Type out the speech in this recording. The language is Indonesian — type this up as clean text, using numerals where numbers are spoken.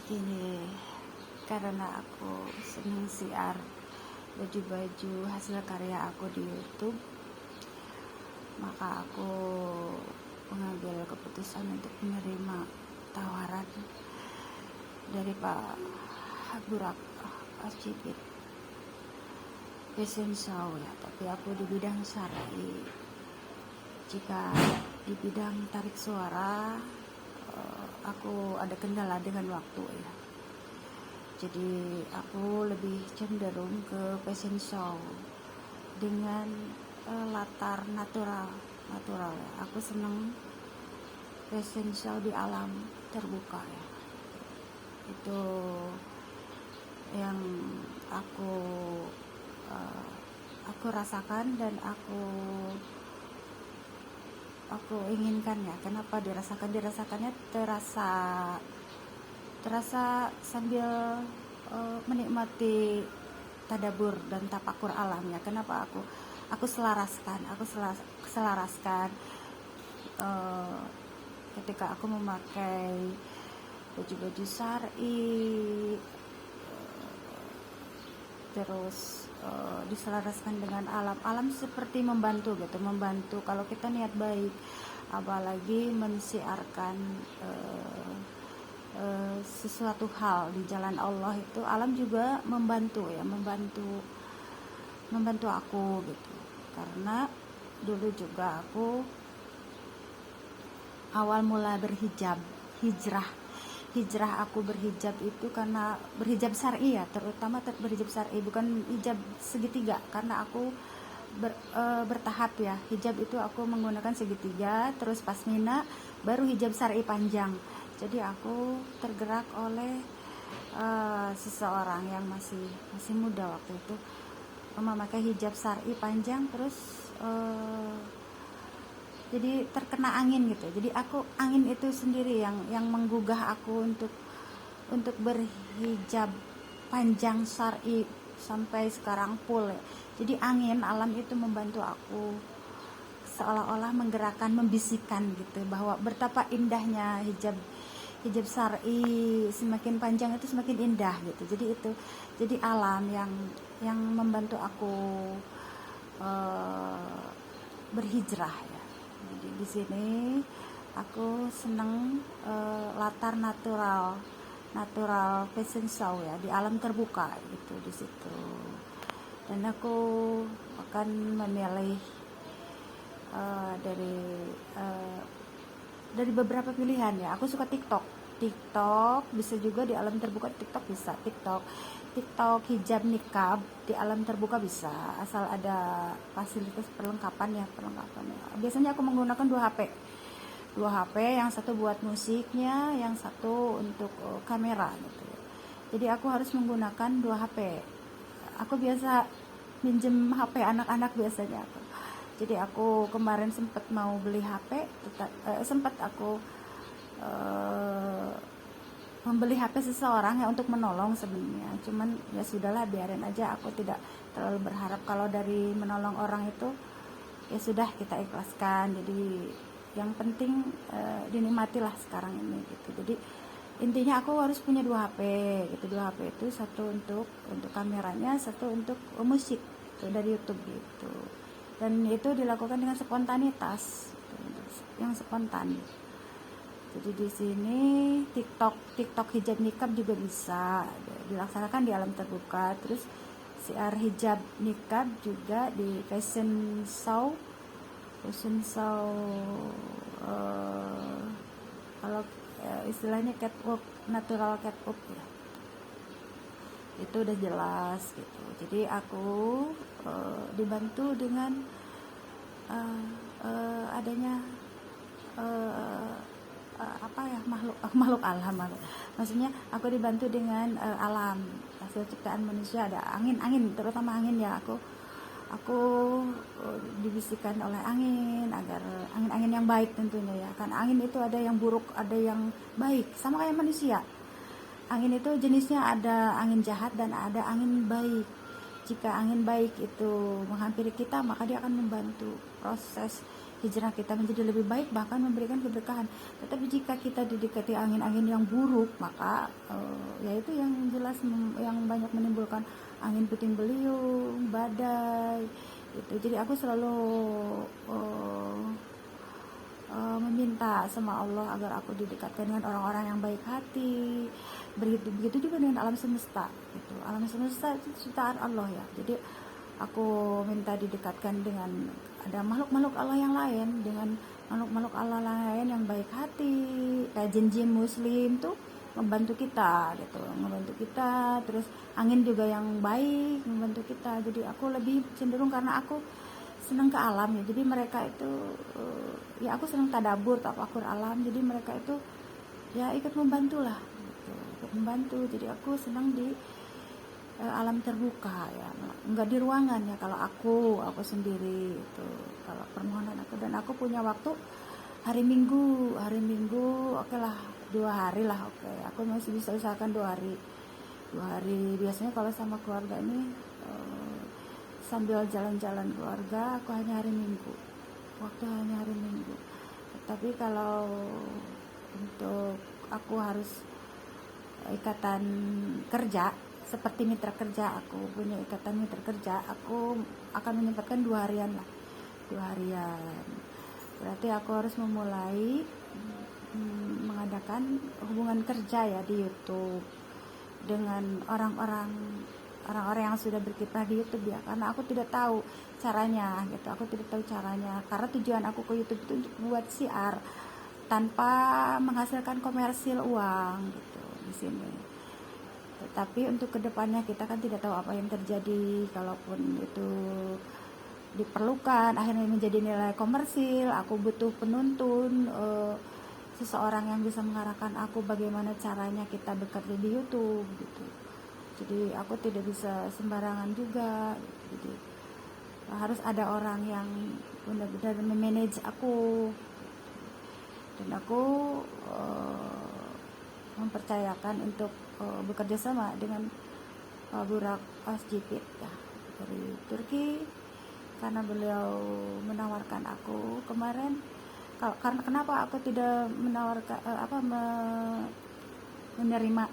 Ini karena aku senang siar baju-baju hasil karya aku di YouTube, maka aku mengambil keputusan untuk menerima tawaran dari Pak Burak Asjidit fashion show ya, tapi aku di bidang syar'i. Jika di bidang tarik suara, aku ada kendala dengan waktu ya. Jadi aku lebih cenderung ke fashion show dengan latar natural ya. Aku senang fashion show di alam terbuka ya. Itu yang aku rasakan dan aku inginkan ya. Kenapa dirasakannya terasa sambil menikmati tadabur dan tapakur alamnya. Kenapa aku selaraskan ketika aku memakai baju-baju syar'i, terus diselaraskan dengan alam seperti membantu kalau kita niat baik, apalagi mensiarkan sesuatu hal di jalan Allah, itu alam juga membantu aku gitu. Karena dulu juga aku awal mula hijrah aku berhijab itu karena berhijab syar'i ya, terutama berhijab syar'i, bukan hijab segitiga, karena aku bertahap ya. Hijab itu aku menggunakan segitiga, terus pasmina, baru hijab syar'i panjang. Jadi aku tergerak oleh seseorang yang masih muda waktu itu, memakai hijab syar'i panjang, terus jadi terkena angin gitu. Jadi angin itu sendiri yang menggugah aku untuk berhijab panjang syar'i sampai sekarang full ya. Jadi angin alam itu membantu aku, seolah-olah menggerakkan, membisikkan gitu, bahwa betapa indahnya hijab syar'i, semakin panjang itu semakin indah gitu. Jadi alam yang membantu aku berhijrah ya. Jadi di sini aku senang latar natural fashion show ya, di alam terbuka gitu di situ. Dan aku akan memilih dari beberapa pilihan ya. Aku suka TikTok bisa juga di alam terbuka. TikTok bisa hijab nikab di alam terbuka bisa, asal ada fasilitas perlengkapan ya. Biasanya aku menggunakan dua HP, yang satu buat musiknya, yang satu untuk kamera gitu. Jadi aku harus menggunakan dua HP. Aku biasa minjem HP anak-anak biasanya aku. Jadi aku kemarin sempat mau beli HP, sempat aku membeli HP seseorang ya, untuk menolong sebenarnya. Cuman ya sudahlah, biarin aja. Aku tidak terlalu berharap kalau dari menolong orang itu, ya sudah, kita ikhlaskan. Jadi yang penting dinikmatilah sekarang ini gitu. Jadi intinya aku harus punya dua HP gitu. Dua HP itu, satu untuk kameranya, satu untuk musik gitu, dari YouTube gitu. Dan itu dilakukan dengan spontanitas gitu, yang spontan. Jadi di sini TikTok hijab nikab juga bisa dilaksanakan di alam terbuka. Terus siar hijab nikab juga di fashion show kalau istilahnya catwalk, natural catwalk ya. Itu udah jelas gitu. Jadi aku dibantu dengan adanya makhluk alam. Maksudnya aku dibantu dengan alam, hasil ciptaan manusia. Ada angin, terutama angin ya. Aku dibisikkan oleh angin, agar angin yang baik tentunya ya. Kan angin itu ada yang buruk, ada yang baik, sama kayak manusia. Angin itu jenisnya ada angin jahat dan ada angin baik. Jika angin baik itu menghampiri kita, maka dia akan membantu proses hijrah kita menjadi lebih baik, bahkan memberikan keberkahan. Tetapi jika kita didekati angin-angin yang buruk, maka yaitu yang jelas yang banyak menimbulkan angin puting beliung, badai itu. Jadi aku selalu meminta sama Allah agar aku didekatkan dengan orang-orang yang baik hati. Begitu juga dengan alam semesta itu. Alam semesta itu ciptaan Allah ya. Jadi aku minta didekatkan dengan ada makhluk-makhluk Allah yang lain, dengan makhluk-makhluk Allah lain yang baik hati, kayak jin-jin muslim tuh membantu kita gitu, membantu kita. Terus angin juga yang baik membantu kita. Jadi aku lebih cenderung karena aku senang ke alam ya, jadi mereka itu ya aku senang tadabur, tafakur alam, jadi mereka itu ya ikut membantu lah gitu, ikut membantu. Jadi aku senang di alam terbuka ya, enggak di ruangan ya. Kalau aku sendiri itu, kalau permohonan aku, dan aku punya waktu hari Minggu oke lah 2 hari lah, oke. Aku masih bisa usahakan 2 hari biasanya kalau sama keluarga ini sambil jalan-jalan keluarga, aku hanya hari Minggu, waktu hanya hari Minggu. Tapi kalau untuk aku harus ikatan kerja seperti mitra kerja, aku punya ikatan mitra kerja, aku akan menyempatkan 2 harian lah, 2 harian. Berarti aku harus memulai mengadakan hubungan kerja ya di YouTube dengan orang-orang yang sudah berkiprah di YouTube ya, karena aku tidak tahu caranya gitu, karena tujuan aku ke YouTube itu untuk buat siar tanpa menghasilkan komersil uang gitu di sini. Tetapi untuk kedepannya kita kan tidak tahu apa yang terjadi, kalaupun itu diperlukan akhirnya menjadi nilai komersil, aku butuh penuntun, seseorang yang bisa mengarahkan aku bagaimana caranya kita bekerja di YouTube gitu. Jadi aku tidak bisa sembarangan juga, jadi harus ada orang yang benar-benar memanage aku, dan aku mempercayakan untuk bekerja sama dengan Burak Asjipit ya, dari Turki, karena beliau menawarkan aku kemarin. Karena kenapa aku tidak menawarkan menerima